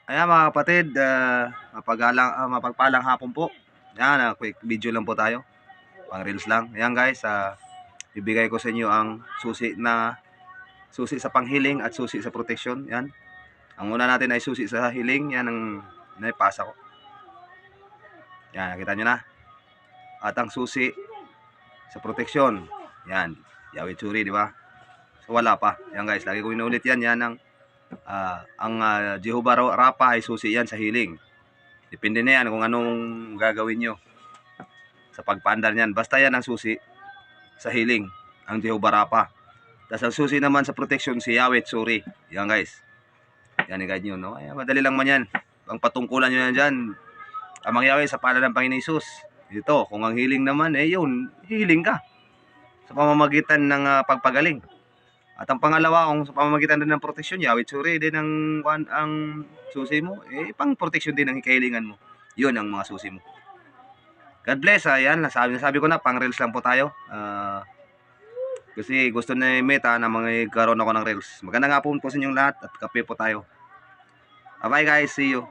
Ayan mga kapatid, mapagpalang hapon po. Yan, quick video lang po tayo. Pang reels lang. Ayan guys, ibigay ko sa inyo ang susi sa panghiling at susi sa protection. Yan. Ang una natin ay susi sa hiling. Yan ang naipasa ko. Yan, nakita nyo na. At ang susi sa protection. Yan, Yahweh Tsuri, di ba? So wala pa. Yan guys, lagi ko inuulit yan. Yan ang Jehovah Rapha ay susi yan sa healing. Depende na yan kung anong gagawin nyo sa pagpaandar niyan. Basta yan ang susi sa healing, ang Jehovah Rapha. Tapos ang susi naman sa protection si Yahweh Tsuri. Yan guys. Yan i-guide nyo, no? Ay, madali lang man yan. Ang patungkulan nyo yan dyan, Amang Yahweh sa pangalan ng Panginoon Hesus. Ito, kung ang healing naman, yun, healing ka sa pamamagitan ng pagpagaling. At ang pangalawa, kung sa pamamagitan din ng proteksyon, Yahweh Tsuri din ang susi mo, pang proteksyon din ang kahilingan mo. Yun ang mga susi mo. God bless. Ayan, nasabi ko na, pang reels lang po tayo. Kasi gusto na Meta na magkaroon ako ng reels. Magandang hapon po sa inyong lahat at kape po tayo. Bye guys, see you.